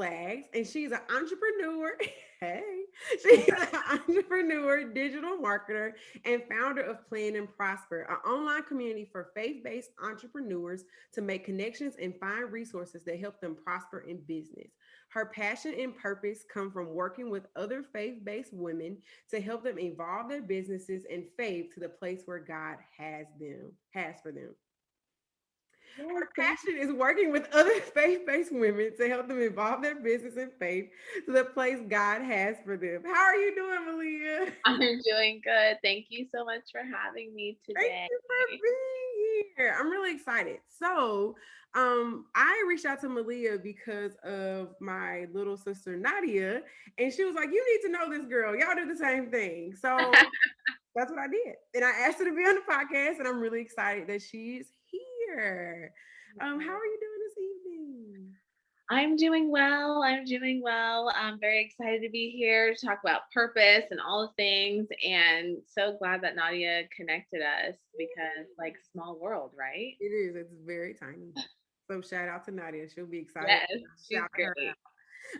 Flaggs, and she's an entrepreneur. Hey, she's an entrepreneur, digital marketer, and founder of Plan and Prosper, an online community for faith-based entrepreneurs to make connections and find resources that help them prosper in business. Her passion and purpose come from working with other faith-based women to help them evolve their businesses and faith to the place where God has for them. Yes, Her thank passion is working with other faith-based women to help them evolve their business and faith to the place God has for them. How are you doing, Maleah? I'm doing good. Thank you so much for having me Thank today. you for being here. I'm really excited. So, I reached out to Maleah because of my little sister Nadia, and she was like, "You need to know this girl. Y'all do the same thing." So that's what I did, and I asked her to be on the podcast, and I'm really excited that she's here. How are you doing this evening? I'm doing well. I'm doing well. I'm very excited to be here to talk about purpose and all the things. And so glad that Nadia connected us because, like, small world, right? It is. It's very tiny. So shout out to Nadia. She'll be excited. Yes, she's Shout her great.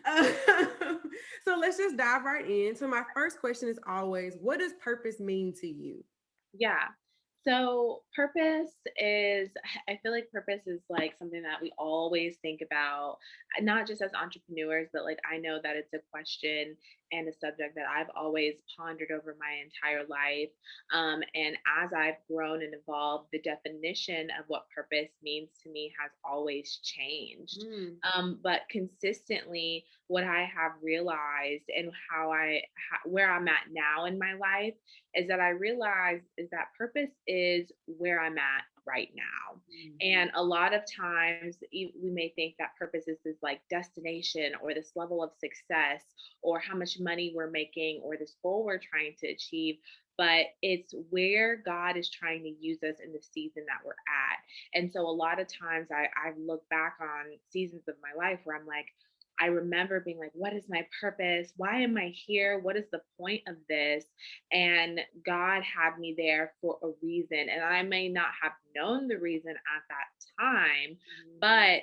out. So let's just dive right in. So my first question is always, what does purpose mean to you? Yeah. So purpose is, I feel like purpose is like something that we always think about, not just as entrepreneurs, but like I know that it's a question and a subject that I've always pondered over my entire life. And as I've grown and evolved, the definition of what purpose means to me has always changed. Mm, But consistently, what I have realized and where I'm at now in my life is that I realize is that purpose is where I'm at right now. mm, And a lot of times we may think that purpose is this like destination or this level of success or how much money we're making or this goal we're trying to achieve. But it's where God is trying to use us in the season that we're at. And so a lot of times I look back on seasons of my life where I'm like, I remember being like, what is my purpose? Why am I here? What is the point of this? And God had me there for a reason. And I may not have known the reason at that time, mm, but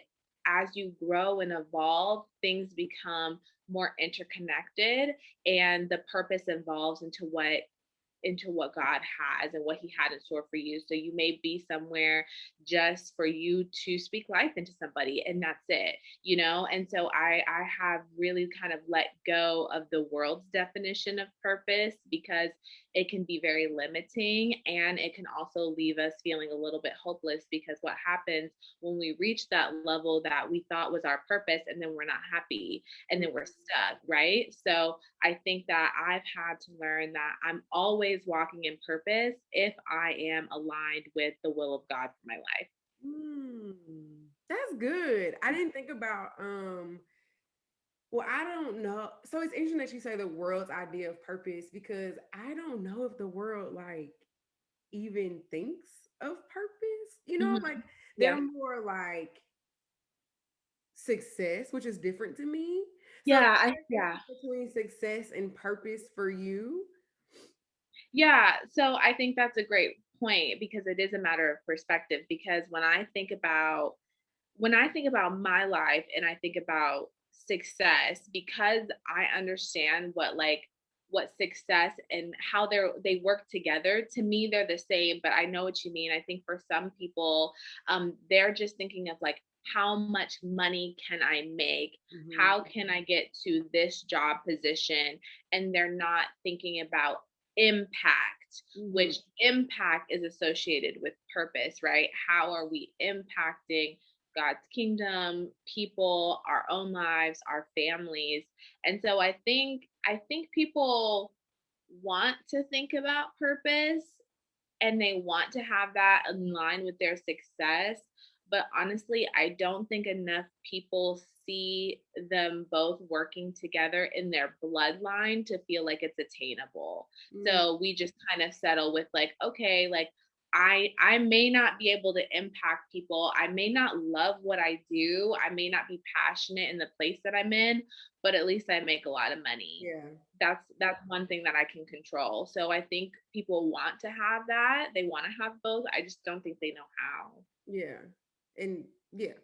as you grow and evolve, things become more interconnected and the purpose evolves into what God has and what He had in store for you. So you may be somewhere just for you to speak life into somebody, and that's it, you know. And so I have really kind of let go of the world's definition of purpose because it can be very limiting and it can also leave us feeling a little bit hopeless because what happens when we reach that level that we thought was our purpose and then we're not happy and mm. then we're stuck, right? So I think that I've had to learn that I'm always walking in purpose if I am aligned with the will of God for my life. Mm. That's good. I didn't think about well, I don't know. So it's interesting that you say the world's idea of purpose because I don't know if the world like even thinks of purpose. Like Mhm. they're Yeah. more like success, which is different to me. So is Yeah. there a difference between success and purpose for you? Yeah. So I think that's a great point because it is a matter of perspective. Because when I think about my life and I think about success, because I understand what success and how they work together, to me they're the same, but I know what you mean. I think for some people, they're just thinking of like, how much money can I make? Mhm. How can I get to this job position? And they're not thinking about impact, Mhm. which impact is associated with purpose, right? How are we impacting God's kingdom, people, our own lives, our families? And so I think people want to think about purpose and they want to have that in line with their success. But honestly, I don't think enough people see them both working together in their bloodline to feel like it's attainable. Mm. So we just kind of settle with like, okay, like I may not be able to impact people. I may not love what I do. I may not be passionate in the place that I'm in, but at least I make a lot of money. Yeah. That's one thing that I can control. So I think people want to have that. They want to have both. I just don't think they know how. Yeah. And yeah.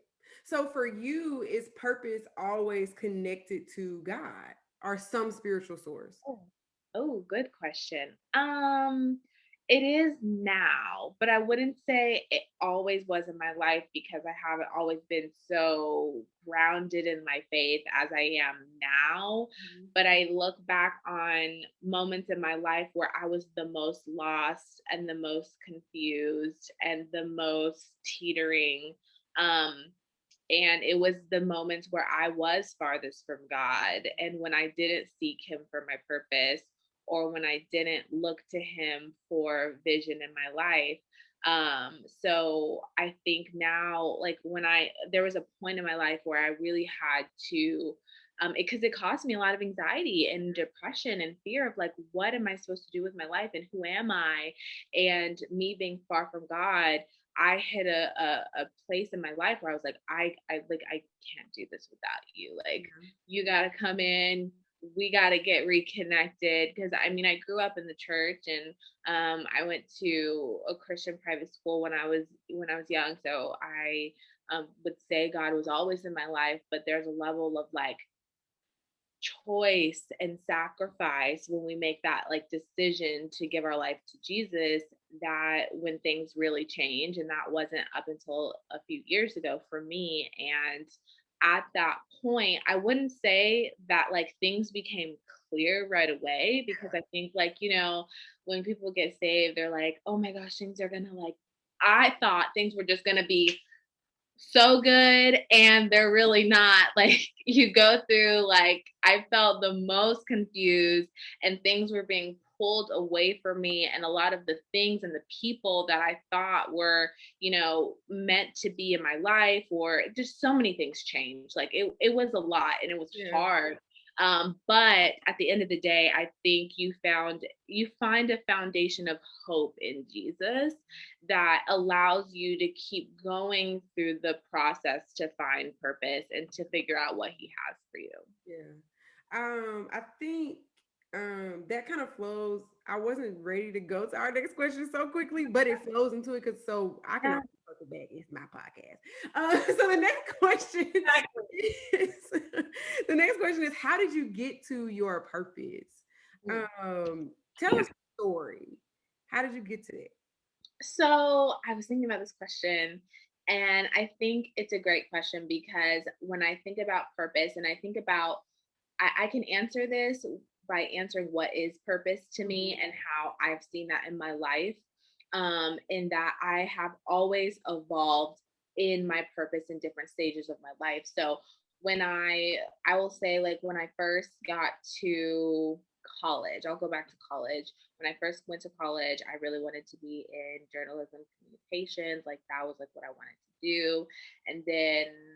So for you, is purpose always connected to God or some spiritual source? Oh, oh, good question. It is now, but I wouldn't say it always was in my life because I haven't always been so grounded in my faith as I am now. Mhm. But I look back on moments in my life where I was the most lost and the most confused and the most teetering. Um, and it was the moments where I was farthest from God. And when I didn't seek Him for my purpose, or when I didn't look to Him for vision in my life. So I think now, like there was a point in my life where I really had to, because it caused me a lot of anxiety and depression and fear of like, what am I supposed to do with my life and who am I? And me being far from God, I hit a place in my life where I was like, I can't do this without you. Like, Yeah. you got to come in. We got to get reconnected. Because I mean, I grew up in the church, and I went to a Christian private school when I was young. So I would say God was always in my life, but there's a level of like choice and sacrifice when we make that like decision to give our life to Jesus, that when things really change, and that wasn't up until a few years ago for me. And at that point, I wouldn't say that like things became clear right away, because I think like, when people get saved, they're like, oh my gosh, things are gonna like, I thought things were just gonna be so good, and they're really not. Like, you go through, like, I felt the most confused, and things were being pulled away from me, and a lot of the things and the people that I thought were, meant to be in my life, or just so many things changed. Like, it was a lot, and it was Yeah. hard. But at the end of the day, I think you find a foundation of hope in Jesus that allows you to keep going through the process to find purpose and to figure out what He has for you. Yeah. I think that kind of flows. I wasn't ready to go to our next question so quickly, but it flows into it because so I can Yeah, always circle back. It's my podcast. So the next question exactly. is the next question is how did you get to your purpose? Mm. Tell us the story. How did you get to that? So I was thinking about this question, and I think it's a great question because when I think about purpose, and I think about, I can answer this by answering what is purpose to Mhm. me and how I've seen that in my life. In that I have always evolved in my purpose in different stages of my life. So when I will say, like, when I first got to college, I'll go back to college. When I first went to college, I really wanted to be in journalism communications. Like, that was like what I wanted to do. And then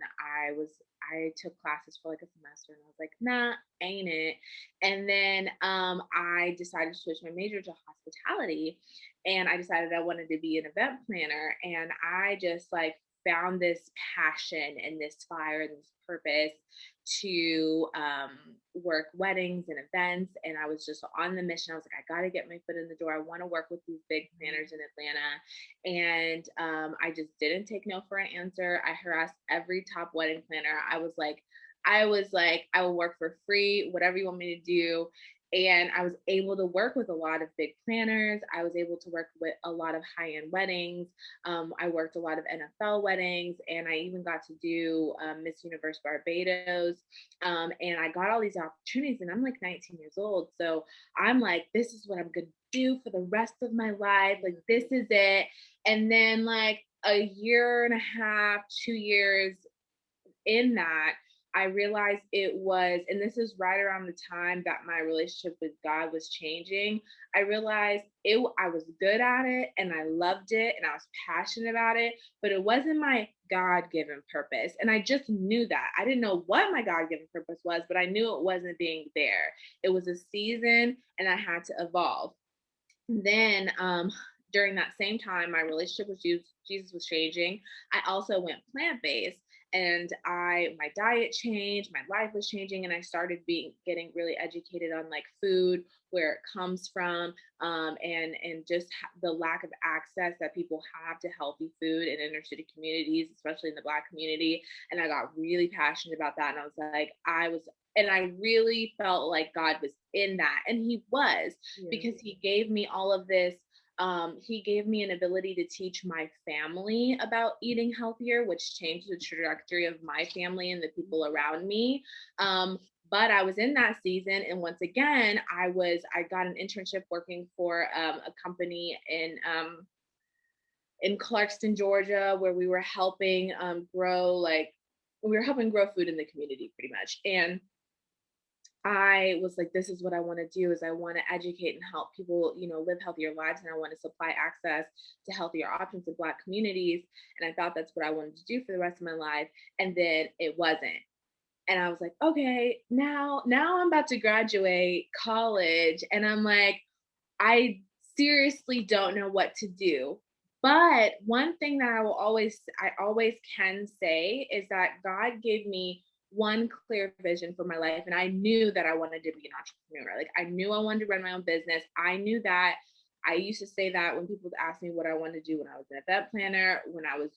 I took classes for like a semester, and I was like, nah, ain't it. And then I decided to switch my major to hospitality, and I decided I wanted to be an event planner. And I just like found this passion and this fire and this purpose to work weddings and events. And I was just on the mission. I was like, I got to get my foot in the door. I want to work with these big planners in Atlanta. And I just didn't take no for an answer. I harassed every top wedding planner. I was like, I will work for free, whatever you want me to do. And I was able to work with a lot of big planners. I was able to work with a lot of high end weddings. I worked a lot of NFL weddings, and I even got to do Miss Universe Barbados. And I got all these opportunities, and I'm like 19 years old. So I'm like, this is what I'm going to do for the rest of my life. Like, this is it. And then, like, a year and a half, 2 years in that, I realized it was, and this is right around the time that my relationship with God was changing. I realized I was good at it, and I loved it, and I was passionate about it, but it wasn't my God given purpose. And I just knew that. I didn't know what my God given purpose was, but I knew it wasn't being there. It was a season, and I had to evolve. Then during that same time, my relationship with Jesus was changing. I also went plant-based, and my diet changed, my life was changing, and I started getting really educated on like food, where it comes from, and just the lack of access that people have to healthy food in inner city communities, especially in the Black community. And I got really passionate about that, and I was like, and I really felt like God was in that, and He was, Yeah. because He gave me all of this. He gave me an ability to teach my family about eating healthier, which changed the trajectory of my family and the people around me. But I was in that season, and once again, I got an internship working for a company in Clarkston, Georgia, where we were helping grow food in the community, pretty much. And I was like, this is what I want to do, is I want to educate and help people, live healthier lives. And I want to supply access to healthier options in Black communities. And I thought that's what I wanted to do for the rest of my life. And then it wasn't. And I was like, okay, now I'm about to graduate college. And I'm like, I seriously don't know what to do. But one thing that I always can say is that God gave me one clear vision for my life. And I knew that I wanted to be an entrepreneur. Like, I knew I wanted to run my own business. I knew that. I used to say that when people asked me what I wanted to do, when I was an event planner, when I was,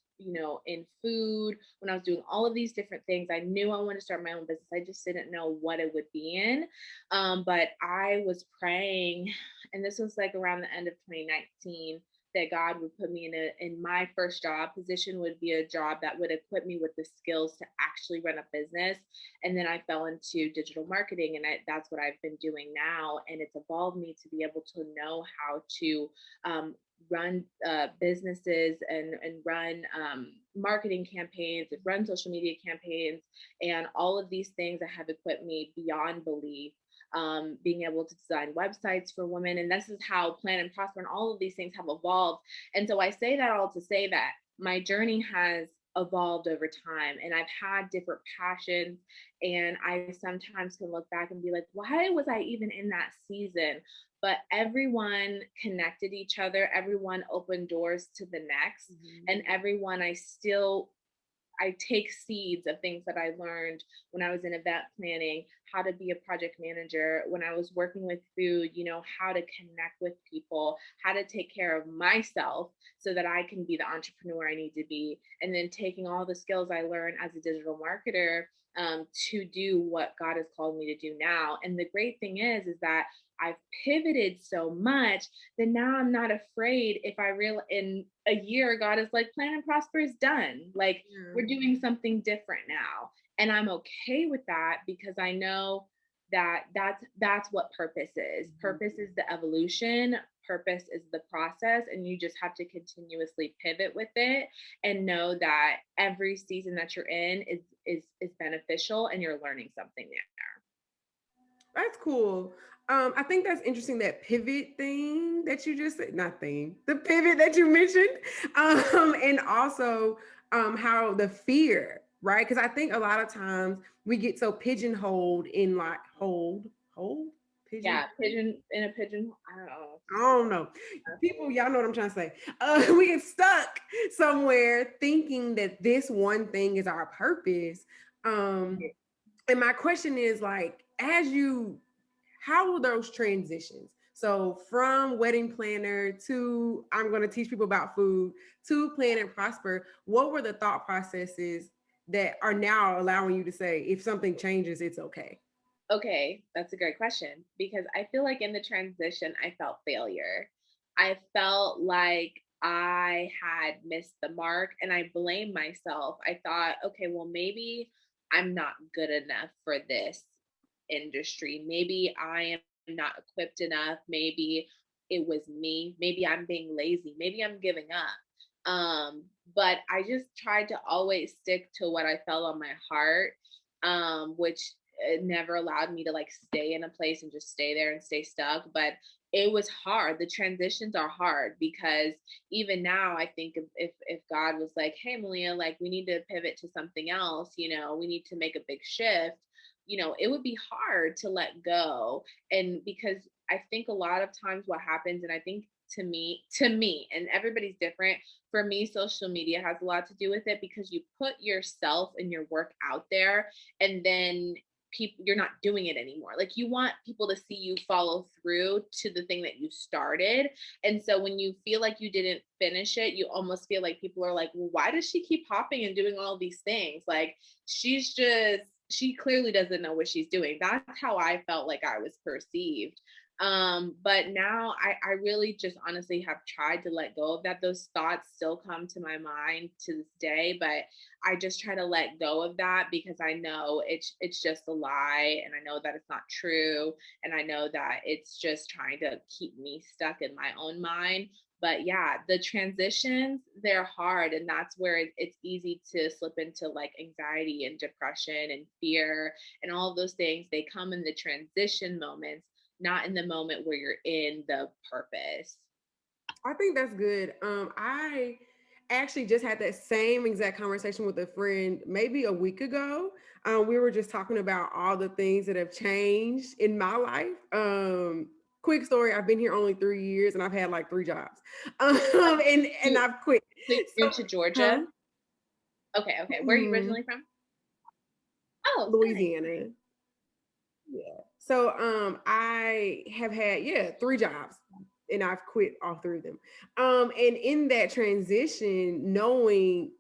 in food, when I was doing all of these different things, I knew I wanted to start my own business. I just didn't know what it would be in. But I was praying, and this was like around the end of 2019, that God would put me in my first job position would be a job that would equip me with the skills to actually run a business. And then I fell into digital marketing, and that's what I've been doing now. And it's evolved me to be able to know how to run businesses and run marketing campaigns and run social media campaigns, and all of these things that have equipped me beyond belief. Being able to design websites for women. And this is how Plan and Prosper and all of these things have evolved. And so I say that all to say that my journey has evolved over time, and I've had different passions. And I sometimes can look back and be like, why was I even in that season? But everyone connected each other, everyone opened doors to the next, and everyone I take seeds of things that I learned when I was in event planning, how to be a project manager, when I was working with food, how to connect with people, how to take care of myself so that I can be the entrepreneur I need to be. And then taking all the skills I learned as a digital marketer to do what God has called me to do now. And the great thing is that I've pivoted so much that now I'm not afraid if in a year, God is like, Plan and Prosper is done. Like, we're doing something different now. And I'm okay with that, because I know that that's what purpose is. Purpose is the evolution. Purpose is the process, and you just have to continuously pivot with it and know that every season that you're in is beneficial, and you're learning something there. That's cool. I think that's interesting, that pivot thing that you just said, not thing, the pivot that you mentioned. And also how the fear, right? Because I think a lot of times we get so pigeonholed in like hold, pigeon. Yeah, pigeon in a pigeon. I don't know. I don't know. People, y'all know what I'm trying to say. We get stuck somewhere thinking that this one thing is our purpose. And my question is like, how were those transitions? So from wedding planner to I'm going to teach people about food to Plan and Prosper, what were the thought processes that are now allowing you to say, if something changes, it's okay? Okay, that's a great question, because I feel like in the transition, I felt failure. I felt like I had missed the mark, and I blamed myself. I thought, okay, well, maybe I'm not good enough for this industry. Maybe I am not equipped enough. Maybe it was me. Maybe I'm being lazy. Maybe I'm giving up. But I just tried to always stick to what I felt on my heart, which it never allowed me to like stay in a place and just stay there and stay stuck. But it was hard. The transitions are hard, because even now I think if God was like, hey, Maleah, like, we need to pivot to something else, we need to make a big shift, it would be hard to let go. And because I think a lot of times what happens, and I think to me, and everybody's different. For me, social media has a lot to do with it because you put yourself and your work out there, and then people, you're not doing it anymore. Like, you want people to see you follow through to the thing that you started. And so when you feel like you didn't finish it, you almost feel like people are like, well, why does she keep hopping and doing all these things? Like, she clearly doesn't know what she's doing. That's how I felt like I was perceived. But now I really just honestly have tried to let go of that. Those thoughts still come to my mind to this day, but I just try to let go of that because I know it's just a lie, and I know that it's not true, and I know that it's just trying to keep me stuck in my own mind. But yeah, the transitions, they're hard, and that's where it's easy to slip into like anxiety and depression and fear and all of those things. They come in the transition moments, not in the moment where you're in the purpose. I think that's good. I actually just had that same exact conversation with a friend maybe a week ago. We were just talking about all the things that have changed in my life. Quick story: I've been here only 3 years, and I've had like three jobs, and You I've quit. moved So, to Georgia? huh? Okay, okay. Where are you Mhm. originally from? Oh, nice, Louisiana. nice. Yeah. So I have had, yeah, three jobs, and I've quit all three of them. And in that transition, knowing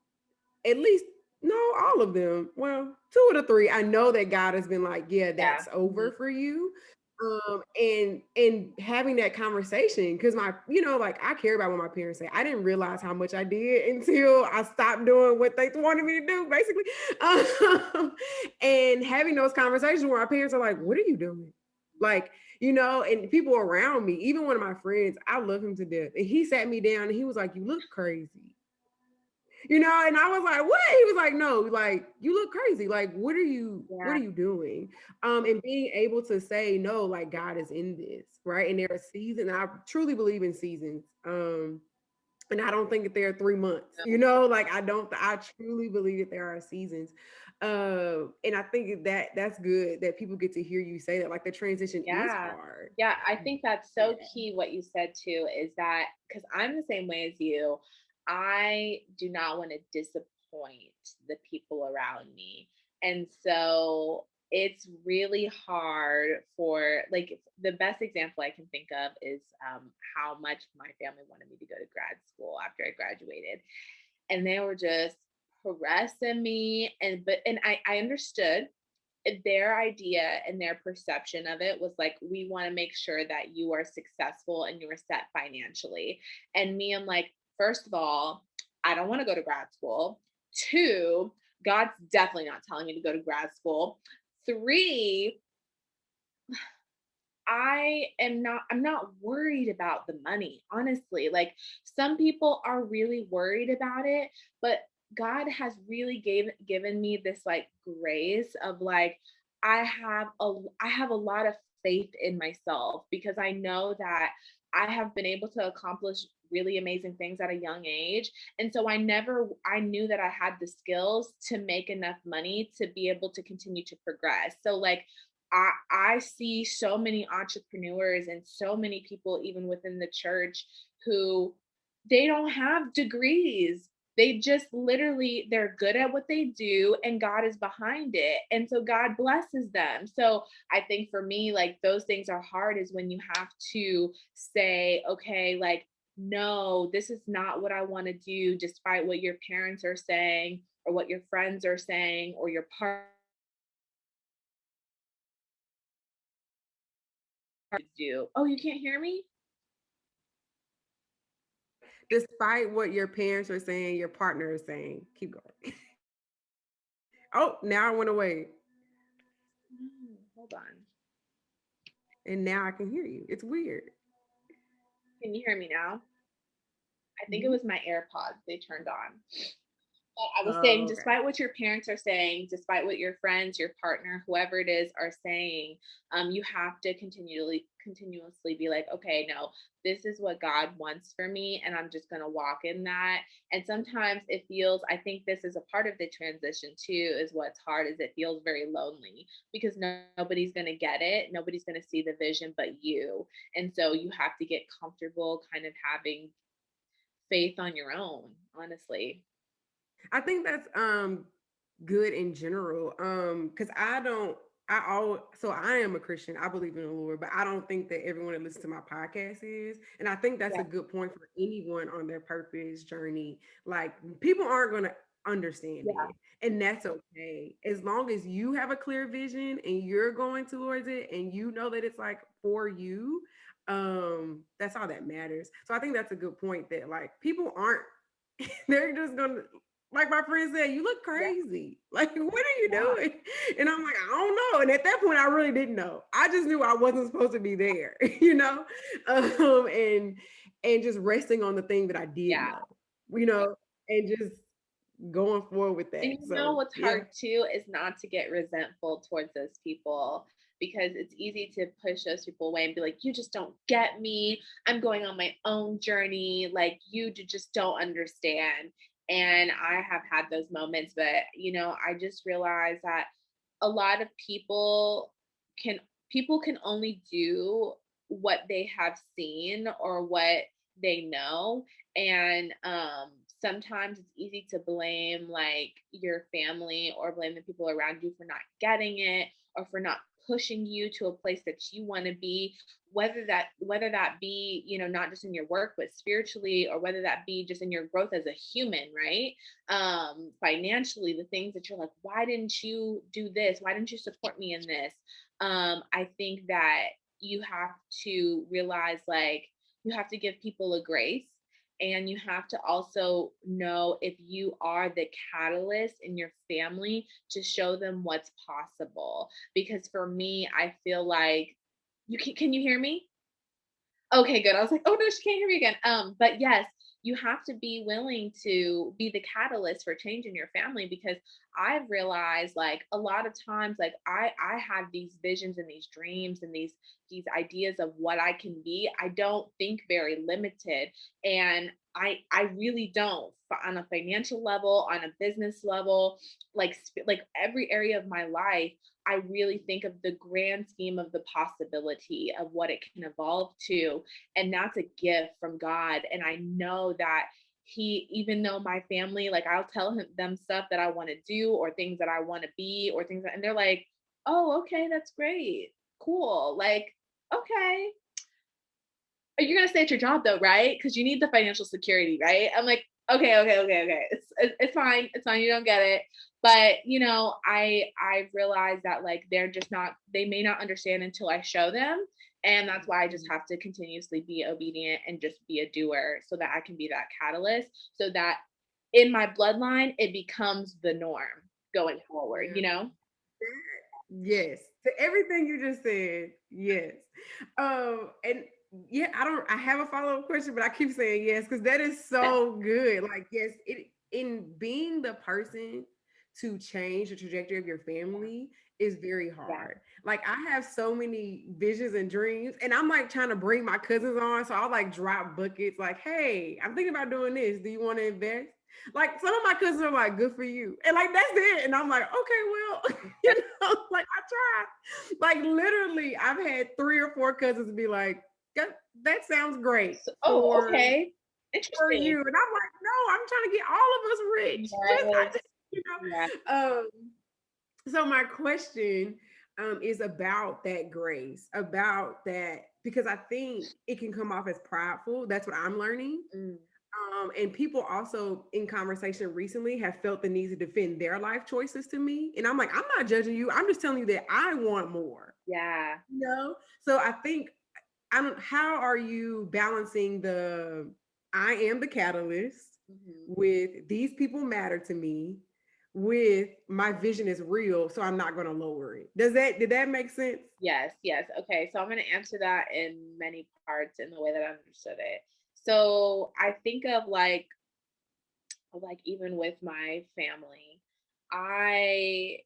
at least, no, all of them, well, two of the three, I know that God has been like, yeah, Yeah. that's over for you. And having that conversation, because my, like, I care about what my parents say. I didn't realize how much I did until I stopped doing what they wanted me to do, basically. And having those conversations where my parents are like, what are you doing? Like, and people around me, even one of my friends, I love him to death. And he sat me down and he was like, you look crazy. And I was like, what? He was like, no, like, you look crazy. Like, what Yeah. are you doing? And being able to say, no, like, God is in this, right? And there are seasons. I truly believe in seasons. And I don't think that there are 3 months, like, I truly believe that there are seasons. And I think that that's good that people get to hear you say that, like, the transition is Yeah. hard. Yeah, I think that's Yeah. so key what you said too, is that because I'm the same way as you, I do not want to disappoint the people around me. And so it's really hard for, like, the best example I can think of is how much my family wanted me to go to grad school after I graduated. And they were just harassing me, and I understood their idea and their perception of it was like, we want to make sure that you are successful and you are set financially. And me, I'm like, first of all, I don't want to go to grad school. Two, God's definitely not telling me to go to grad school. Three, I'm not worried about the money, honestly. Like, some people are really worried about it, but God has really given me this like grace of like, I have a lot of faith in myself because I know that I have been able to accomplish really amazing things at a young age. And so I knew that I had the skills to make enough money to be able to continue to progress. So like, I see so many entrepreneurs and so many people, even within the church, who they don't have degrees. They just literally, they're good at what they do and God is behind it. And so God blesses them. So I think for me, like, those things are hard, is when you have to say, okay, like, no, this is not what I want to do, despite what your parents are saying or what your friends are saying or your partner do. Oh, you can't hear me? Despite what your parents are saying, your partner is saying, keep going. Oh, now I went away. No, hold on. And now I can hear you. It's weird. Can you hear me now? I think it Mhm. was my AirPods they turned on. I was saying, Oh, okay. despite what your parents are saying, despite what your friends, your partner, whoever it is are saying, you have to continuously be like, okay, no, this is what God wants for me, and I'm just gonna walk in that. And sometimes it feels, I think this is a part of the transition too, is what's hard is it feels very lonely because nobody's gonna get it, nobody's gonna see the vision but you. And so you have to get comfortable kind of having faith on your own, honestly. I think that's good in general. Because I don't I all so I am a Christian. I believe in the Lord, but I don't think that everyone that listens to my podcast is. And I think that's Yeah. a good point for anyone on their purpose journey. Like people aren't gonna understand Yeah. it. And that's okay. As long as you have a clear vision and you're going towards it and you know that it's like for you, that's all that matters. So I think that's a good point that like people aren't they're just gonna like my friend said, you look Yeah. crazy. Like, what are you Yeah. doing? And I'm like, I don't know. And at that point, I really didn't know. I just knew I wasn't supposed to be there, you know? And just resting on the thing that I did Yeah. know, you know, and just going forward with And that. you know So what's yeah. hard too is not to get resentful towards those people because it's easy to push those people away and be like, you just don't get me. I'm going on my own journey. Like, just don't understand. And I have had those moments, but I just realized that a lot of can people can only do what they have seen or what they know. And sometimes it's easy to blame like your family or blame the people around you for not getting it or for not pushing you to a place that you want to be, whether that be not just in your work but spiritually, or whether that be just in your growth as a human, right? Financially, the things that you're like, why didn't you do this, why didn't you support me in this? I think that you have to realize, like, you have to give people a grace, and you have to also know if you are the catalyst in your family to show them what's possible. Because for me, I feel like can you hear me? Okay, good. I was like, oh no, she can't hear me again. But yes, you have to be willing to be the catalyst for change in your family, because I've realized, like, a lot of times, like, I have these visions and these dreams and these ideas of what I can be. I don't think very limited, and I really don't, on a financial level, on a business level, like every area of my life. I really think of the grand scheme of the possibility of what it can evolve to. And that's a gift from God. And I know that even though my family, like, I'll tell them stuff that I want to do or things that I want to be or and they're like, oh, okay, that's great. Cool. Like, okay. You're going to stay at your job though, right? Because you need the financial security, right? I'm like, okay. It's fine. It's fine. You don't get it. But I realized that, like, they're just not, they may not understand until I show them. And that's why I just have to continuously be obedient and just be a doer so that I can be that catalyst, so that in my bloodline it becomes the norm going forward, Yeah. you know? Yes. To everything you just said, yes. And yeah, I have a follow-up question, but I keep saying yes, because that is so good. Like, yes, it in being the person to change the trajectory of your family is very Yeah. hard. Like, I have so many visions and dreams, and I'm like trying to bring my cousins on. So I'll like drop buckets, like, hey, I'm thinking about doing this. Do you want to invest? Like, some of my cousins are like, good for you. And like, that's it. And I'm like, okay, well, like, I tried. Like, literally, I've had 3 or 4 cousins be like, that sounds great Oh, okay. for Interesting. you. And I'm like, no, I'm trying to get all of us rich. Just I Yes. just, Yeah. so my question is about that grace, about that, because I think it can come off as prideful. That's what I'm learning. Mm, And people also in conversation recently have felt the need to defend their life choices to me. And I'm like, I'm not judging you. I'm just telling you that I want more. yeah. You know? So I think how are you balancing the I am the catalyst Mhm. with these people matter to me with my vision is real, so I'm not gonna lower it. Did that make sense? Yes, yes. Okay, so I'm going to answer that in many parts in the way that I understood it. So I think of, like, like even with my family, I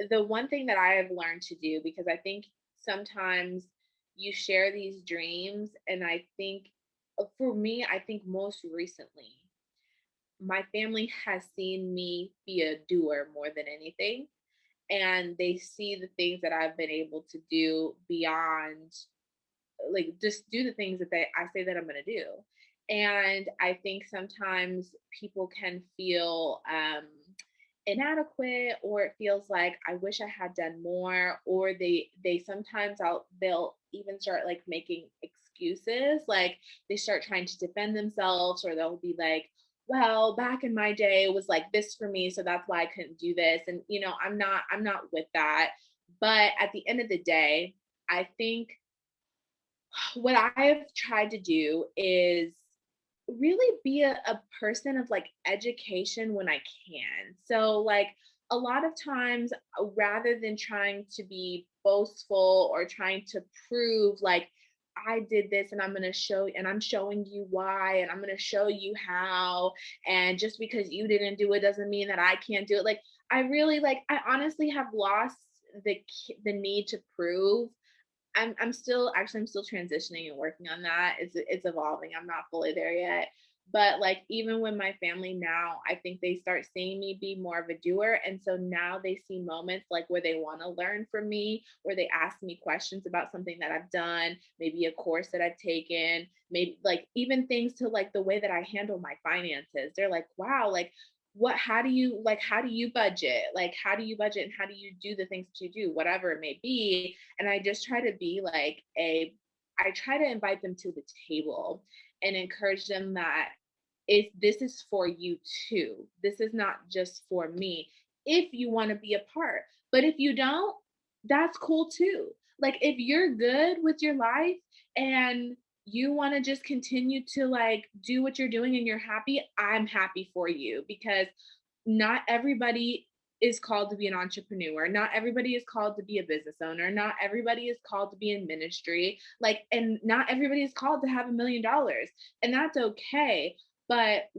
the one thing that I have learned to do, because I think sometimes you share these dreams, and I think for me, I think most recently, my family has seen me be a doer more than anything. And they see the things that I've been able to do beyond, like, just do the things that I say that I'm going to do. And I think sometimes people can feel inadequate, or it feels like I wish I had done more, or they sometimes they'll even start like making excuses, like they start trying to defend themselves, or they'll be like, well, back in my day it was like this for me, so that's why I couldn't do this. And I'm not with that. But at the end of the day, I think what I've tried to do is really be a person of like education when I can. So, like, a lot of times, rather than trying to be boastful or trying to prove, like, I did this and I'm going to show, and I'm showing you why, and I'm going to show you how. And just because you didn't do it doesn't mean that I can't do it. Like, I honestly have lost the need to prove. I'm still transitioning and working on that. It's evolving. I'm not fully there yet. But like even with my family now, I think they start seeing me be more of a doer. And so now they see moments like where they want to learn from me, where they ask me questions about something that I've done, maybe a course that I've taken, maybe like even things to like the way that I handle my finances. They're like, wow, like how do you budget? Like how do you budget, and how do you do the things that you do, whatever it may be. And I just try to be like I try to invite them to the table and encourage them that this is for you too. This is not just for me. If you want to be a part, but if you don't, that's cool too. Like if you're good with your life and you want to just continue to like do what you're doing and you're happy, I'm happy for you, because not everybody is called to be an entrepreneur. Not everybody is called to be a business owner. Not everybody is called to be in ministry. Like, and not everybody is called to have $1 million. And that's okay. But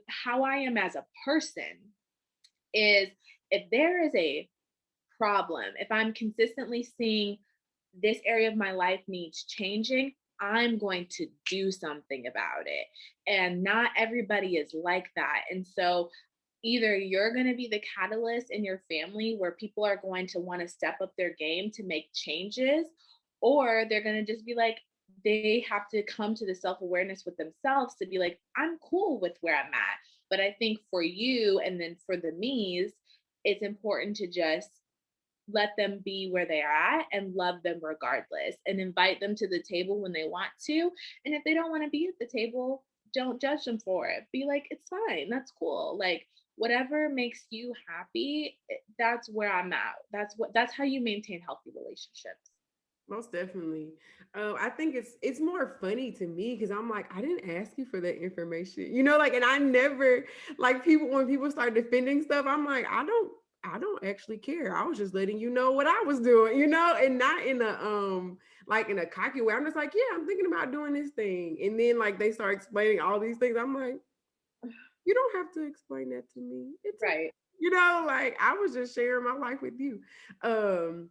how I am as a person is, if there is a problem, if I'm consistently seeing this area of my life needs changing, I'm going to do something about it. And not everybody is like that. And so either you're going to be the catalyst in your family where people are going to want to step up their game to make changes, or they're going to just be like, they have to come to the self awareness with themselves to be like, I'm cool with where I'm at. But I think for you, and then for the me's, it's important to just let them be where they are at and love them regardless, and invite them to the table when they want to. And if they don't want to be at the table, don't judge them for it. Be like, it's fine. That's cool. Like whatever makes you happy, that's where I'm at. That's how you maintain healthy relationships. Most definitely. I think it's more funny to me because I'm like, I didn't ask you for that information, like, and I never like people when people start defending stuff. I'm like, I don't actually care. I was just letting you know what I was doing, and not in a like in a cocky way. I'm just like, yeah, I'm thinking about doing this thing, and then like they start explaining all these things. I'm like, you don't have to explain that to me. It's okay. Right. Like I was just sharing my life with you. Um,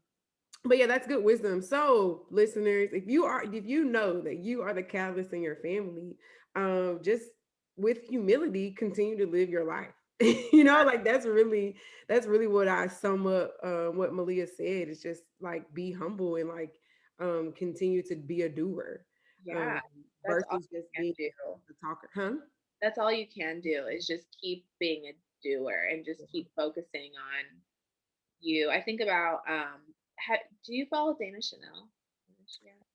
but yeah, that's good wisdom. So, listeners, if you know that you are the catalyst in your family, just with humility, continue to live your life. Like that's really what I sum up. What Maleah said is just like be humble and like continue to be a doer, um, Yeah. That's all versus just you can being do. a talker, huh? That's all you can do is just keep being a doer and just keep focusing on you. I think about do you follow Dana Chanel?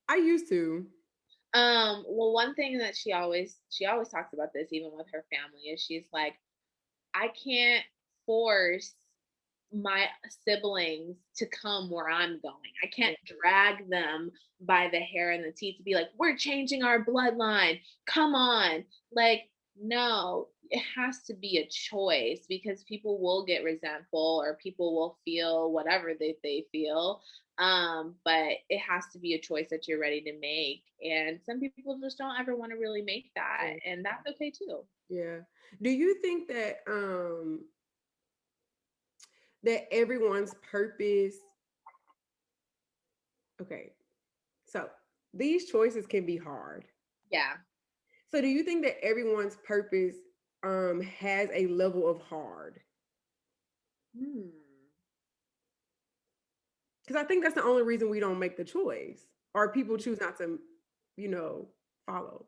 I used to. Well, one thing that she always talks about this, even with her family, is she's like, I can't force my siblings to come where I'm going. I can't drag them by the hair and the teeth to be like, we're changing our bloodline. Come on. Like, No, it has to be a choice because people will get resentful or people will feel whatever they feel. But it has to be a choice that you're ready to make. And some people just don't ever want to really make that. Yeah. And that's okay too. Yeah. Do you think that everyone's purpose, okay, so these choices can be hard. Yeah. So do you think that everyone's purpose has a level of hard? Hmm. Because I think that's the only reason we don't make the choice, or people choose not to, you know, follow.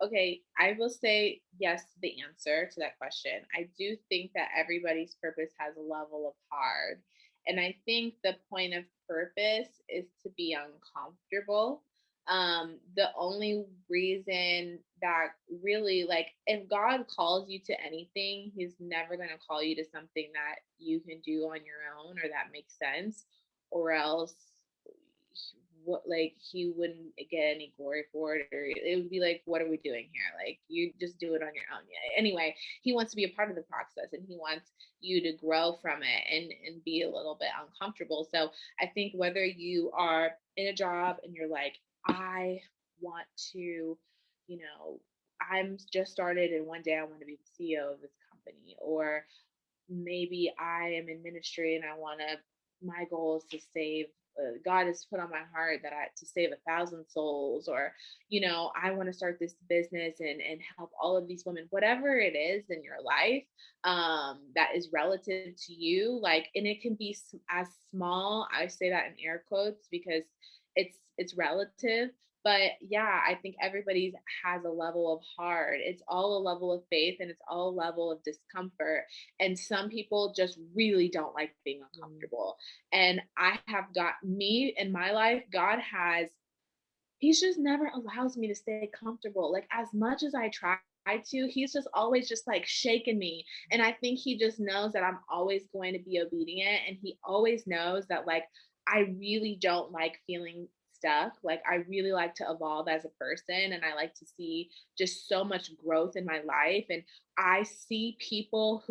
Okay, I will say yes to the answer to that question. I do think that everybody's purpose has a level of hard. And I think the point of purpose is to be uncomfortable. The only reason that really, like, if God calls you to anything, He's never going to call you to something that you can do on your own or that makes sense, or else what, like, he wouldn't get any glory for it, or it would be like, what are we doing here? Like, you just do it on your own. Yeah, anyway, he wants to be a part of the process and he wants you to grow from it and be a little bit uncomfortable. So I think whether you are in a job and you're like, I want to, you know, I'm just started and one day I want to be the CEO of this company, or maybe I am in ministry and I want to, my goal is to save, God has put on my heart that I to save 1,000 souls, or, I want to start this business and help all of these women, whatever it is in your life, that is relative to you. Like, and it can be as small, I say that in air quotes because it's relative. But yeah, I think everybody has a level of hard. It's all a level of faith and it's all a level of discomfort. And some people just really don't like being Mm. uncomfortable. And I have got me in my life, He's just never allows me to stay comfortable. Like, as much as I try to, He's just always just like shaking me. And I think He just knows that I'm always going to be obedient. And He always knows that, like, I really don't like feeling stuck. Like, I really like to evolve as a person and I like to see just so much growth in my life. And I see people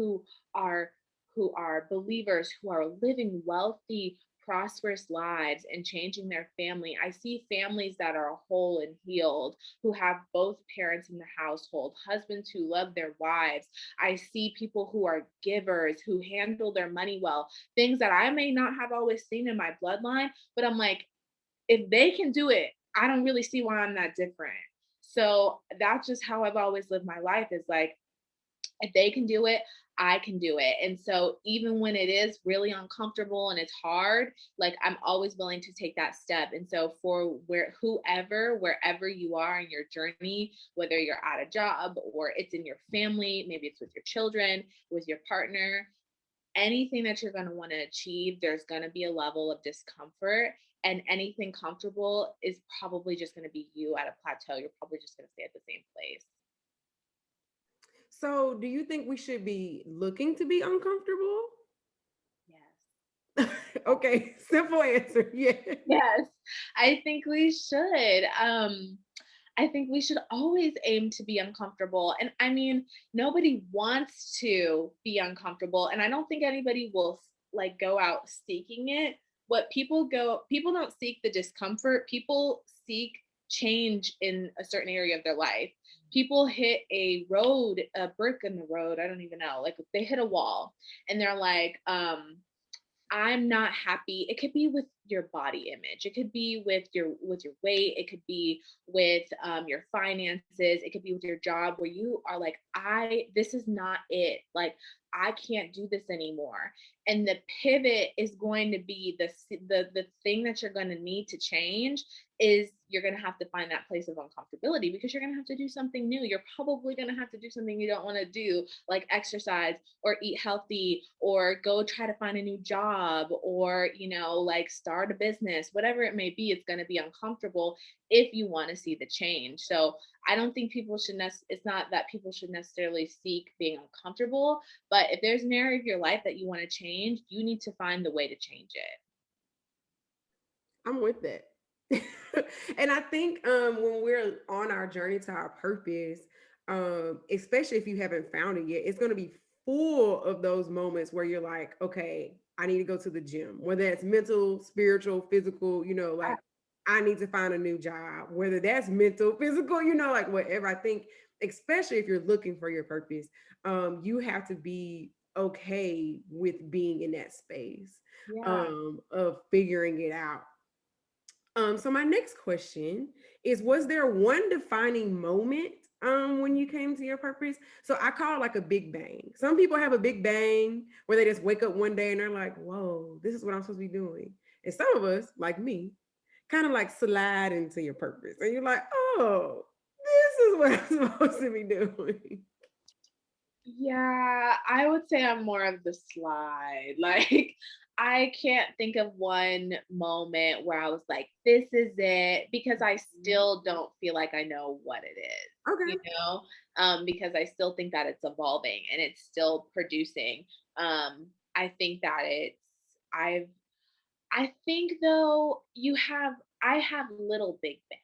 are who are believers, who are living wealthy, prosperous lives and changing their family. I see families that are whole and healed, who have both parents in the household, husbands who love their wives. I see people who are givers, who handle their money well, things that I may not have always seen in my bloodline, but I'm like, if they can do it, I don't really see why I'm not different. So that's just how I've always lived my life, is like, if they can do it, I can do it. And so even when it is really uncomfortable and it's hard, like, I'm always willing to take that step. And so for wherever you are in your journey, whether you're at a job or it's in your family, maybe it's with your children, with your partner, anything that you're going to want to achieve, there's going to be a level of discomfort. And anything comfortable is probably just going to be you at a plateau. You're probably just going to stay at the same place. So do you think we should be looking to be uncomfortable? Yes. Okay, simple answer. Yeah. Yes, I think we should. I think we should always aim to be uncomfortable. And I mean, nobody wants to be uncomfortable. And I don't think anybody will like go out seeking it. People don't seek the discomfort, people seek change in a certain area of their life. People hit a brick in the road, I don't even know, like they hit a wall and they're like, I'm not happy. It could be with your body image. It could be with your weight. It could be with your finances. It could be with your job, where you are like, this is not it. Like, I can't do this anymore. And the pivot is going to be the thing that you're going to need to change. Is you're going to have to find that place of uncomfortability, because you're going to have to do something new. You're probably going to have to do something you don't want to do, like exercise or eat healthy or go try to find a new job, or like start a business, whatever it may be. It's going to be uncomfortable if you want to see the change. So I don't think it's not that people should necessarily seek being uncomfortable, but if there's an area of your life that you want to change, you need to find the way to change it. I'm with that. And I think when we're on our journey to our purpose, especially if you haven't found it yet, it's going to be full of those moments where you're like, okay, I need to go to the gym, whether it's mental, spiritual, physical, like I need to find a new job, whether that's mental, physical, like whatever. I think, especially if you're looking for your purpose, you have to be okay with being in that space Yeah. of figuring it out. So my next question is, was there one defining moment when you came to your purpose? So I call it like a big bang. Some people have a big bang where they just wake up one day and they're like, whoa, this is what I'm supposed to be doing. And some of us, like me, kind of like slide into your purpose. And you're like, oh, this is what I'm supposed to be doing. Yeah, I would say I'm more of the slide. Like, I can't think of one moment where I was like, this is it, because I still don't feel like I know what it is, Okay. you know? Because I still think that it's evolving and it's still producing. I think that I've, I think though, I have little big bangs.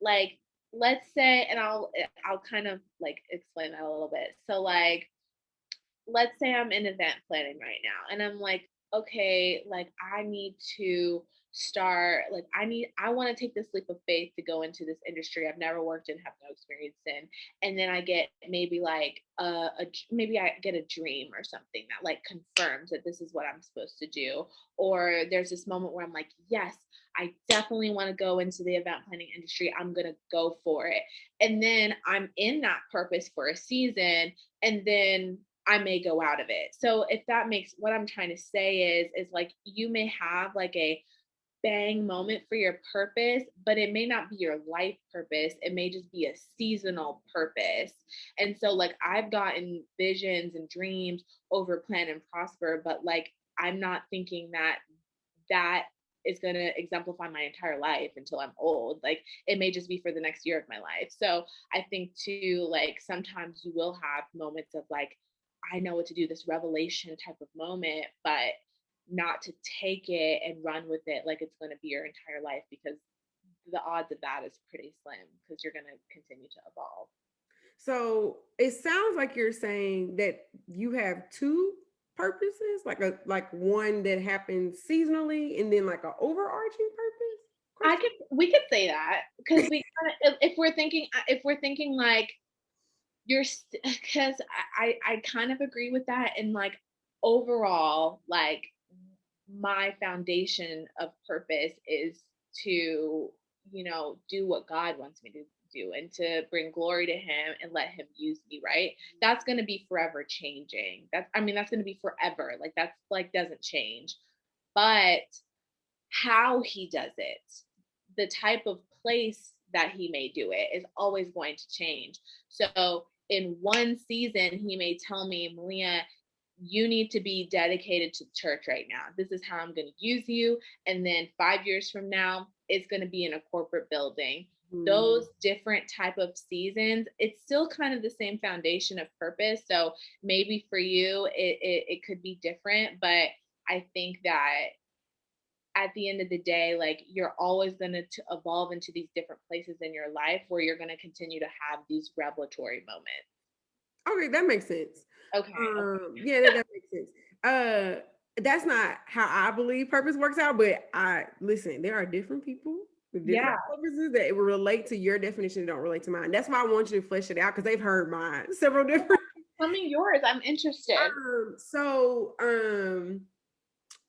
Like, let's say, and I'll kind of like explain that a little bit. So like, let's say I'm in event planning right now and I'm like, okay, like I need to start, like I want to take this leap of faith to go into this industry I've never worked in, have no experience in. And then I get maybe like maybe I get a dream or something that like confirms that this is what I'm supposed to do. Or there's this moment where I'm like, yes, I definitely want to go into the event planning industry. I'm going to go for it. And then I'm in that purpose for a season, and then I may go out of it. So if that makes, what I'm trying to say is like you may have like a bang moment for your purpose, but it may not be your life purpose. It may just be a seasonal purpose. And so like I've gotten visions and dreams over plan and prosper, but like I'm not thinking that that is going to exemplify my entire life until I'm old. Like it may just be for the next year of my life. So I think too, like sometimes you will have moments of like, I know what to do, this revelation type of moment, but not to take it and run with it like it's going to be your entire life, because the odds of that is pretty slim because you're going to continue to evolve. So it sounds like you're saying that you have two purposes, like one that happens seasonally and then like an overarching purpose? We could say that because we kind of, if we're thinking like because I kind of agree with that. And like overall, like my foundation of purpose is to, do what God wants me to do and to bring glory to him and let him use me, right? That's going to be forever changing. That's going to be forever. Like that's like doesn't change. But how he does it, the type of place that he may do it is always going to change. So in one season, he may tell me, Maleah, you need to be dedicated to church right now. This is how I'm going to use you. And then 5 years from now, it's going to be in a corporate building. Mm. Those different type of seasons, it's still kind of the same foundation of purpose. So maybe for you, it could be different, but I think that at the end of the day, like you're always going to evolve into these different places in your life where you're going to continue to have these revelatory moments. Okay, that makes sense. Okay. Yeah, that makes sense. That's not how I believe purpose works out, but I listen, there are different people with different Yeah. purposes that will relate to your definition and don't relate to mine. That's why I want you to flesh it out because they've heard mine several different. Tell me yours. I'm interested.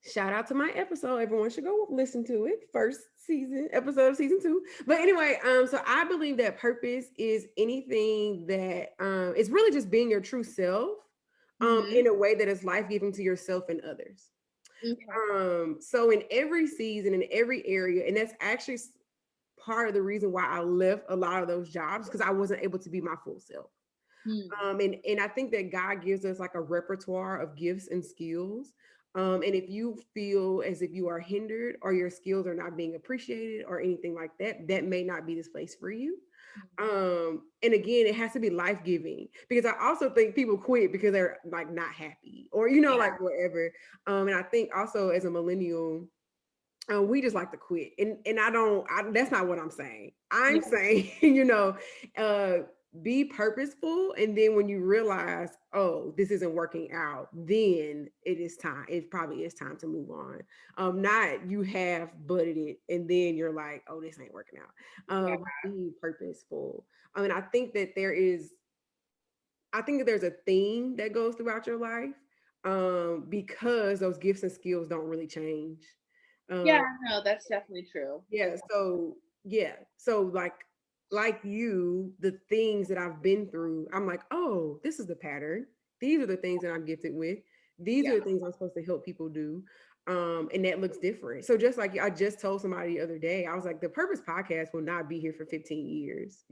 Shout out to my episode. Everyone should go listen to it. First season, episode of season 2. But anyway, so I believe that purpose is anything that it's really just being your true self Mm-hmm. in a way that is life-giving to yourself and others. Okay. So in every season, in every area, and that's actually part of the reason why I left a lot of those jobs because I wasn't able to be my full self. Mm. And I think that God gives us like a repertoire of gifts and skills. And if you feel as if you are hindered or your skills are not being appreciated or anything like that, that may not be this place for you. And again, it has to be life giving because I also think people quit because they're like not happy or Yeah. like whatever. And I think also as a millennial, we just like to quit, and I don't. That's not what I'm saying. I'm Yeah. saying, uh, be purposeful, and then when you realize, oh, this isn't working out, then it probably is time to move on. Not you have butted it and then you're like, oh, this ain't working out. Yeah. Be purposeful. I mean, I think that there's a theme that goes throughout your life, because those gifts and skills don't really change. Yeah, um no, that's definitely true. yeah, so yeah. So like you, the things that I've been through, I'm like, oh, this is the pattern. These are the things that I'm gifted with. These Yeah. are the things I'm supposed to help people do. And that looks different. So just like I just told somebody the other day, I was like, the Purpose Podcast will not be here for 15 years,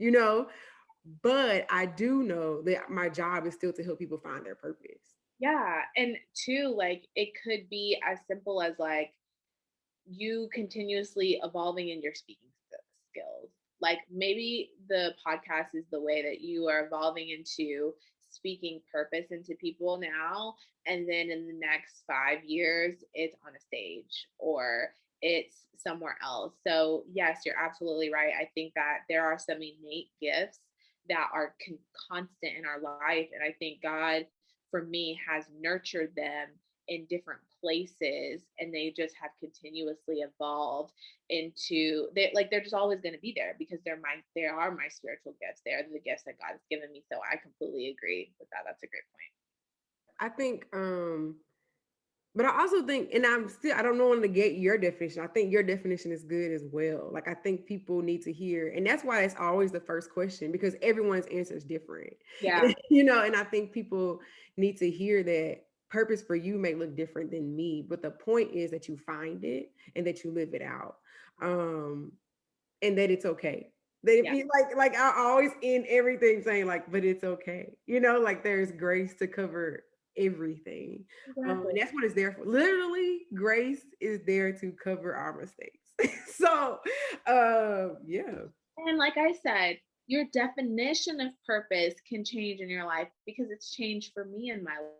but I do know that my job is still to help people find their purpose. Yeah. And two, like it could be as simple as like you continuously evolving in your speaking skills. Like maybe the podcast is the way that you are evolving into speaking purpose into people now. And then in the next 5 years, it's on a stage or it's somewhere else. So, yes, you're absolutely right. I think that there are some innate gifts that are constant in our life. And I think God, for me, has nurtured them in different places and they just have continuously evolved into they like they're just always going to be there because they are my spiritual gifts. They're the gifts that God has given me. So I completely agree with that. That's a great point. I think but I also think, and I don't know, want to get your definition. I think your definition is good as well. Like, I think people need to hear, and that's why it's always the first question, because everyone's answer is different. Yeah. And I think people need to hear that purpose for you may look different than me, but the point is that you find it and that you live it out. Um, and that it's okay. That if Yeah. you like I always end everything saying like, but it's okay. Like there's grace to cover everything. Exactly. And that's what it's there for. Literally, grace is there to cover our mistakes. So yeah. And like I said, your definition of purpose can change in your life because it's changed for me in my life.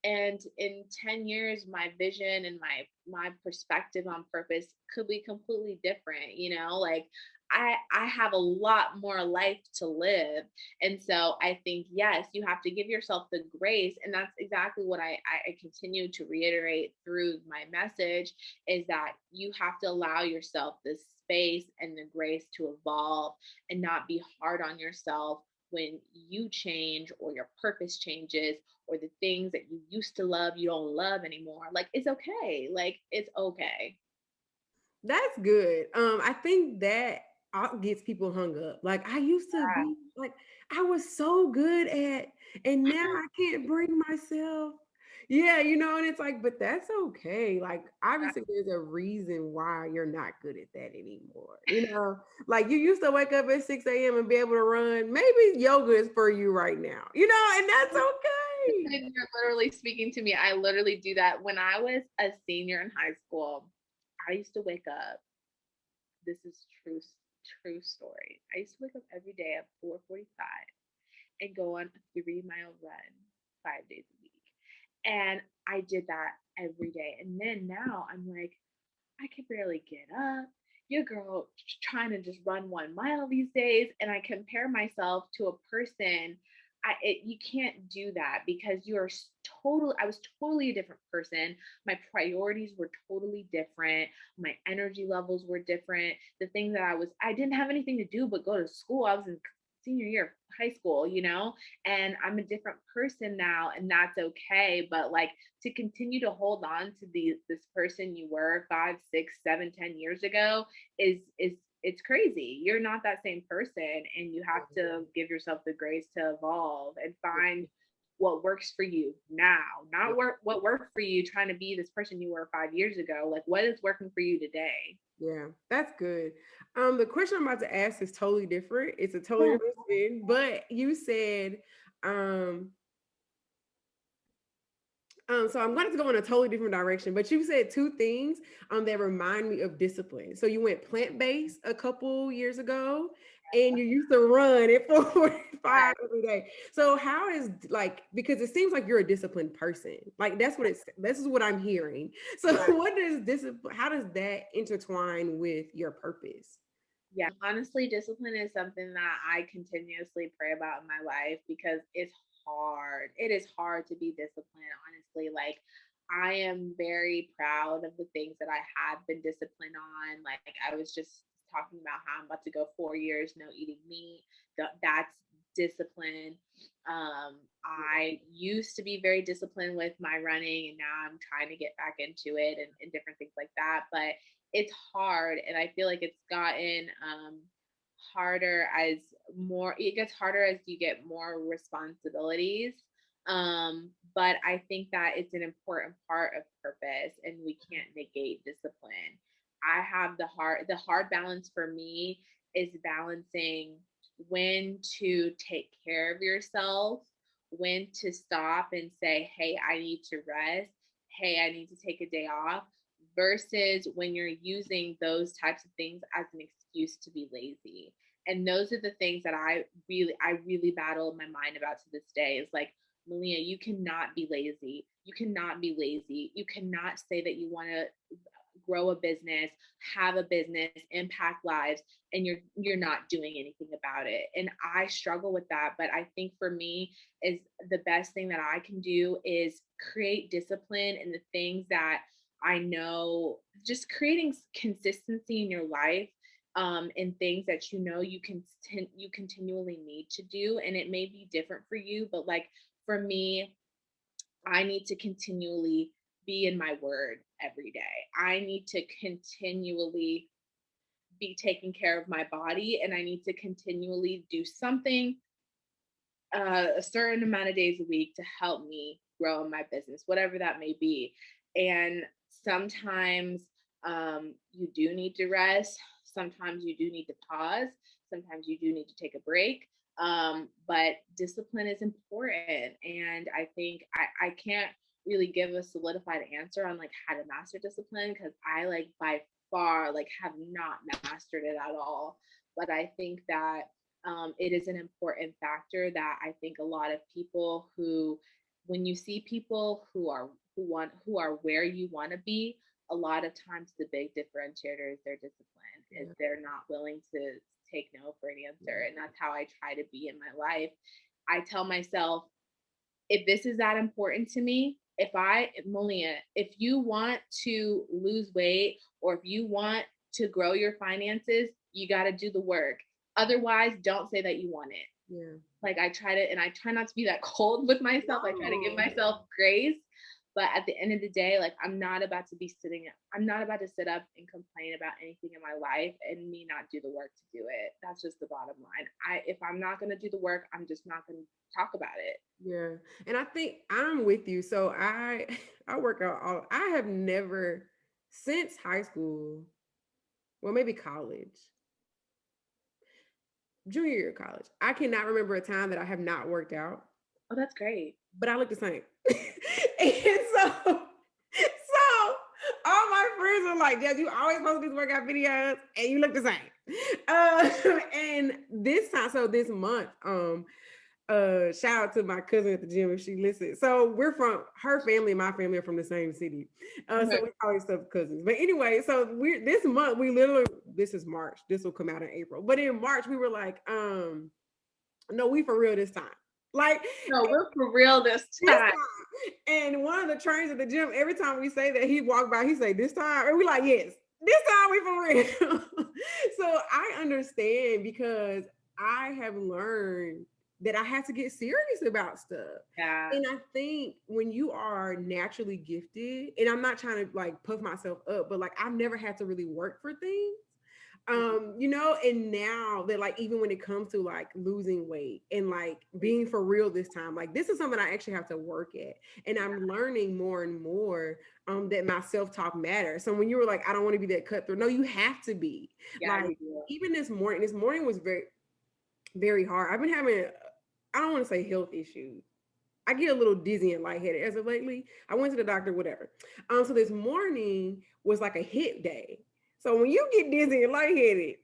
And in 10 years my vision and my perspective on purpose could be completely different, like I have a lot more life to live. And so I think, yes, you have to give yourself the grace. And that's exactly what I continue to reiterate through my message, is that you have to allow yourself the space and the grace to evolve and not be hard on yourself when you change or your purpose changes or the things that you used to love you don't love anymore. Like it's okay. Like it's okay. That's good. I think that gets people hung up. Like I used to be like I was so good at, and now I can't bring myself. Yeah, and it's like, but that's okay. Like obviously there's a reason why you're not good at that anymore. Like you used to wake up at 6 a.m. and be able to run. Maybe yoga is for you right now, and that's okay. You're literally speaking to me. I literally do that. When I was a senior in high school, I used to wake up. This is true story. I used to wake up every day at 4:45 and go on a 3-mile run 5 days a week. And I did that every day. And then now I'm like, I can barely get up. Your girl trying to just run 1 mile these days. And I compare myself to a person. You can't do that because I was totally a different person. My priorities were totally different. My energy levels were different. The thing that I didn't have anything to do but go to school. I was in senior year of high school, and I'm a different person now, and that's okay. But like to continue to hold on to this person you were 5, 6, 7, 10 years ago is it's crazy. You're not that same person, and you have to give yourself the grace to evolve and find what works for you now, not what worked for you trying to be this person you were 5 years ago. Like what is working for you today? Yeah, that's good. The question I'm about to ask is totally different. It's a totally Yeah. different spin, but you said, um, so I'm going to go in a totally different direction, but you said two things that remind me of discipline. So you went plant-based a couple years ago and you used to run at 4:45 every day. So how is like, because it seems like you're a disciplined person. Like this is what I'm hearing. So Right. what does discipline, how does that intertwine with your purpose? Yeah, honestly, discipline is something that I continuously pray about in my life because it's hard. It is hard to be disciplined, honestly. Like, I am very proud of the things that I have been disciplined on. Like, I was just talking about how I'm about to go 4 years no eating meat. That's discipline. I used to be very disciplined with my running, and now I'm trying to get back into it and different things like that. But it's hard, and I feel like it's gotten harder as more it gets harder as you get more responsibilities. But I think that it's an important part of purpose, and we can't negate discipline. I have the hard balance for me is balancing when to take care of yourself, when to stop and say, hey, I need to rest, hey, I need to take a day off, versus when you're using those types of things as an excuse to be lazy. And those are the things that I really battle in my mind about to this day. Is like, Maleah, you cannot be lazy. You cannot be lazy. You cannot say that you want to grow a business, have a business, impact lives, and you're not doing anything about it. And I struggle with that, but I think for me is the best thing that I can do is create discipline in the things that I know, just creating consistency in your life, in things that you continually need to do. And it may be different for you, but like for me, I need to continually be in my word every day. I need to continually be taking care of my body, and I need to continually do something a certain amount of days a week to help me grow in my business, whatever that may be. And sometimes you do need to rest. Sometimes you do need to pause. Sometimes you do need to take a break. But discipline is important. And I think I can't really give a solidified answer on like how to master discipline, because I like by far like have not mastered it at all. But I think that it is an important factor that I think a lot of people who, when you see people who are where you want to be, a lot of times the big differentiator is their discipline, is Yeah. they're not willing to take no for an answer. And that's how I try to be in my life. I tell myself, if this is that important to me, Maleah, if you want to lose weight or if you want to grow your finances, you got to do the work. Otherwise, don't say that you want it. Yeah. Like I try not to be that cold with myself. I try to give No. myself grace. But at the end of the day, like I'm not about to sit up and complain about anything in my life and me not do the work to do it. That's just the bottom line. If I'm not gonna do the work, I'm just not gonna talk about it. Yeah. And I think I'm with you. So I I work out all I have never since high school, well maybe college, junior year of college. I cannot remember a time that I have not worked out, Oh, that's great. but I look the same. And so all my friends were like, "Jess, you always post these workout videos and you look the same." And this time, so this month, shout out to my cousin at the gym if she listens. So we're from her family and my family are from the same city. So Okay. we call each other cousins. But anyway, so we're this month we literally, this is March. This will come out in April. But in March we were like, no, we for real this time. Like No, we're for real this this time. time. And one of the trainers at the gym, every time we say that, he walk by, he say this time, and we like, yes, this time we for real. So I understand because I have learned that I have to get serious about stuff. Yeah. And I think when you are naturally gifted, and I'm not trying to like puff myself up, but like I've never had to really work for things. And now that like even when it comes to like losing weight and like being for real this time, like this is something I actually have to work at. And I'm learning more and more that my self-talk matters. So when you were like, I don't want to be that cutthroat, no, you have to be. Yeah, Like you do. even this morning was very, very hard. I've been having, I don't want to say health issues. I get a little dizzy and lightheaded as of lately. I went to the doctor, whatever. So this morning was like a hit day. So when you get dizzy and lightheaded,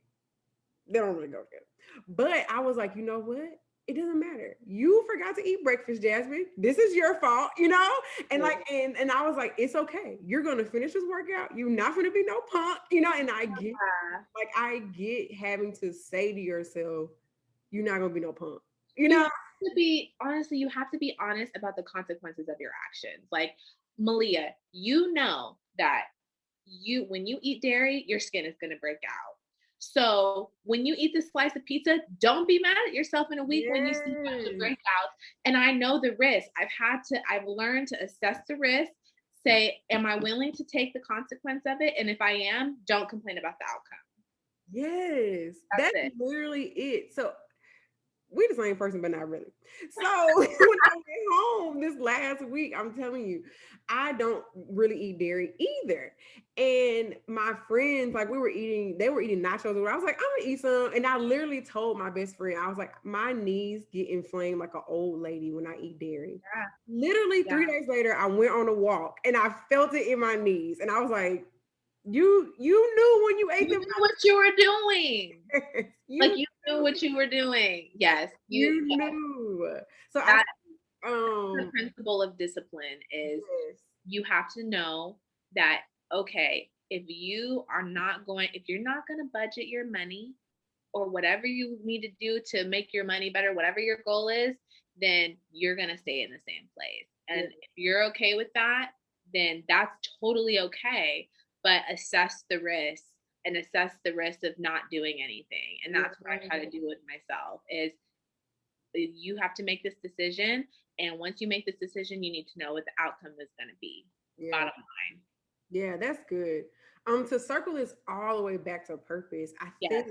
they don't really go together. But I was like, you know what? it doesn't matter. You forgot to eat breakfast, Jasmine. This is your fault, And like, and I was like, it's okay. You're gonna finish this workout. You're not gonna be no punk, And Yeah. I get having to say to yourself, you're not gonna be no punk, You have to be honestly, you have to be honest about the consequences of your actions. Like, Maleah, you know that when you eat dairy, your skin is going to break out. So when you eat this slice of pizza, don't be mad at yourself in a week when you see a bunch of Yes. breakouts. And I know the risk. I've learned to assess the risk, say, am I willing to take the consequence of it? And if I am, don't complain about the outcome. Yes. That's That's it. literally it. So we the same person, but not really. So when I went home this last week, I'm telling you, I don't really eat dairy either. And my friends, like they were eating nachos. I was like, I'm gonna eat some. And I literally told my best friend, I was like, my knees get inflamed like an old lady when I eat dairy. Yeah. Literally Yeah. 3 days later, I went on a walk and I felt it in my knees. And I was like, you knew when you ate You them. knew what you were doing. Like, you you knew what you were doing. Yes. you knew. So I That the um principle of discipline is yes. you have to know that, okay, if you're not going to budget your money or whatever you need to do to make your money better, whatever your goal is, then you're going to stay in the same place. Yeah. And if you're okay with that, then that's totally okay. But assess the risk of not doing anything. And that's what I try to Yeah. do with myself is you have to make this decision. And once you make this decision, you need to know what the outcome is going to be. Yeah. Bottom line. Yeah, that's good. To circle this all the way back to purpose, I think Yes.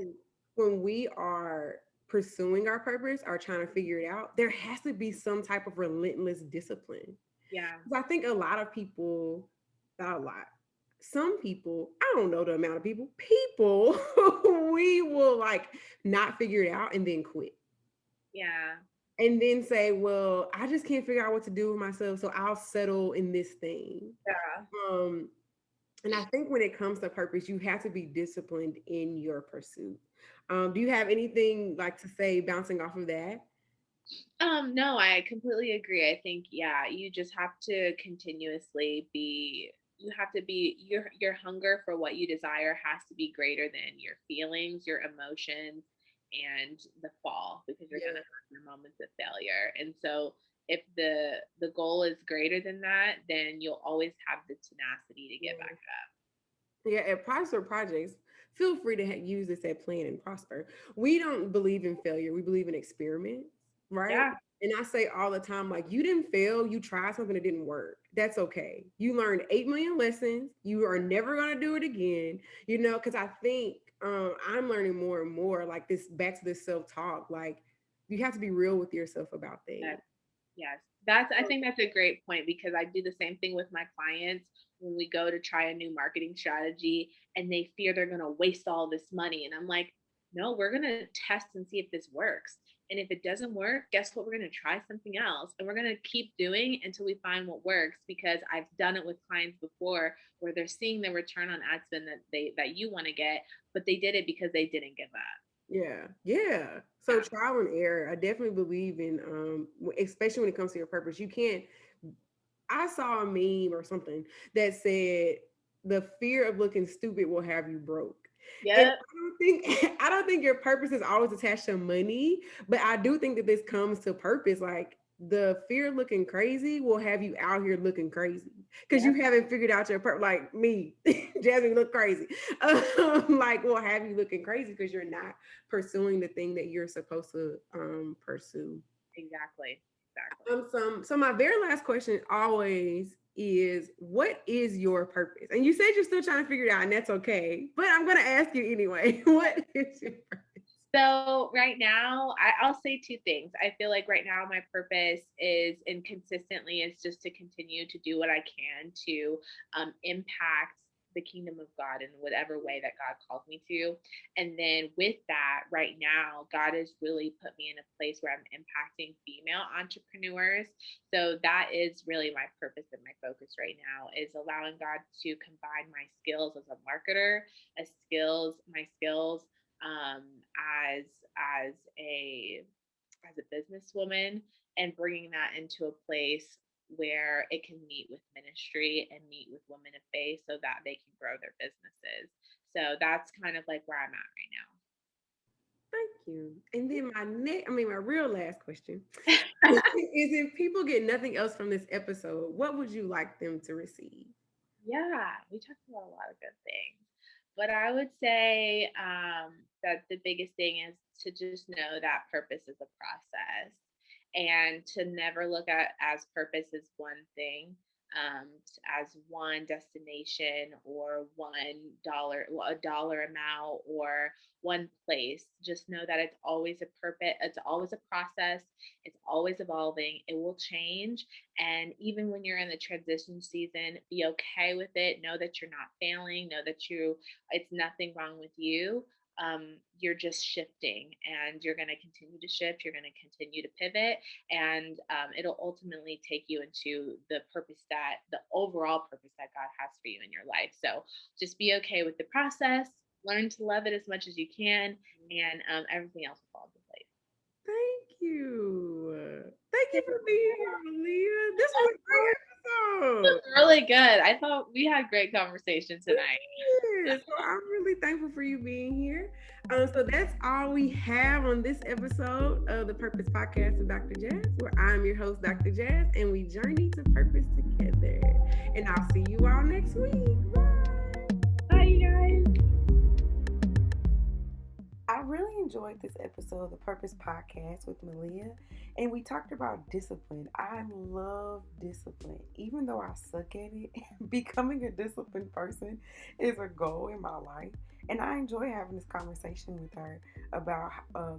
when we are pursuing our purpose or trying to figure it out, there has to be some type of relentless discipline. Yeah. 'Cause I think a lot of people, not a lot, some people, I don't know the amount of people, we will like not figure it out and then quit. Yeah. And then say, well, I just can't figure out what to do with myself, so I'll settle in this thing. Yeah. Um, and I think when it comes to purpose, you have to be disciplined in your pursuit. Do you have anything like to say bouncing off of that? No, I completely agree. I think, yeah, you just have to you have to be your hunger for what you desire has to be greater than your feelings, your emotions, and the fall, because you're gonna Yeah. have your moments of failure. And so if the goal is greater than that, then you'll always have the tenacity to get back Yeah. up. Yeah, at Prosper Projects, feel free to use this at Plan and Prosper. We don't believe in failure. We believe in experiments, right? Yeah. And I say all the time, like, you didn't fail, you tried something that didn't work. That's okay. You learned 8 million lessons. You are never going to do it again, because I think I'm learning more and more, like, this back to this self talk. Like, you have to be real with yourself about things. Yes. Yes. I think that's a great point because I do the same thing with my clients when we go to try a new marketing strategy and they fear they're going to waste all this money. And I'm like, no, we're going to test and see if this works. And if it doesn't work, guess what? We're going to try something else and we're going to keep doing until we find what works, because I've done it with clients before where they're seeing the return on ad spend that you want to get, but they did it because they didn't give up. Yeah, yeah. So Yeah. trial and error, I definitely believe in especially when it comes to your purpose. You can't I saw a meme or something that said the fear of looking stupid will have you broke. And Yep. I don't think your purpose is always attached to money, but I do think that this comes to purpose. Like, the fear of looking crazy will have you out here looking crazy because you Yep. haven't figured out your purpose. Like me, Jasmine look crazy. Like, will have you looking crazy because you're not pursuing the thing that you're supposed to pursue. Exactly. Exactly. So my very last question always is, what is your purpose? And you said you're still trying to figure it out, and that's okay. But I'm gonna ask you anyway. What is your purpose? So right now, I'll say two things. I feel like right now my purpose is, and consistently, is just to continue to do what I can to impact the kingdom of God in whatever way that God calls me to. And then with that, right now, God has really put me in a place where I'm impacting female entrepreneurs. So that is really my purpose and my focus right now, is allowing God to combine my skills as a marketer, my skills um, as a as a businesswoman and bringing that into a place where it can meet with ministry and meet with women of faith so that they can grow their businesses. So that's kind of like where I'm at Thank you. And then my real last question right is now. if people get nothing else from this episode, what would you like them to receive? Yeah, we talked about a lot of good things. But I would say that the biggest thing is to just know that purpose is a process and to never look at as purpose as one thing, as one destination or a dollar amount or one place. Just know that it's always a purpose, it's always a process, it's always evolving, it will change. And even when you're in the transition season, be okay with it. Know that you're not failing. Know that it's nothing wrong with you. You're just shifting and you're going to continue to shift. You're going to continue to pivot and it'll ultimately take you into the overall purpose that God has for you in your life. So just be okay with the process, learn to love it as much as you can, and everything else will fall into place. Thank you. Thank you Thank for being here, Maleah. This was a you. great It episode. was really good. I thought we had great conversation tonight. Yeah, so I'm really thankful for you being here. So that's all we have on this episode of the Purpose Podcast of Dr. Jazz, where I'm your host, Dr. Jazz, and we journey to purpose together. And I'll see you all next week. Bye. Bye, you guys. I really enjoyed this episode of the Purpose Podcast with Maleah, and we talked about discipline. I love discipline. Even though I suck at it, becoming a disciplined person is a goal in my life. And I enjoy having this conversation with her about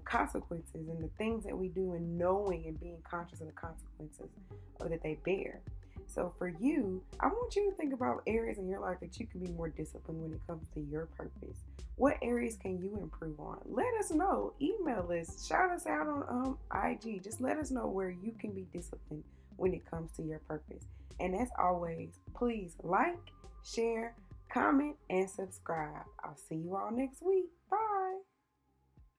consequences and the things that we do, and knowing and being conscious of the consequences that they bear. So for you, I want you to think about areas in your life that you can be more disciplined when it comes to your purpose. What areas can you improve on? Let us know. Email us. Shout us out on IG. Just let us know where you can be disciplined when it comes to your purpose. And as always, please like, share, comment, and subscribe. I'll see you all next week. Bye.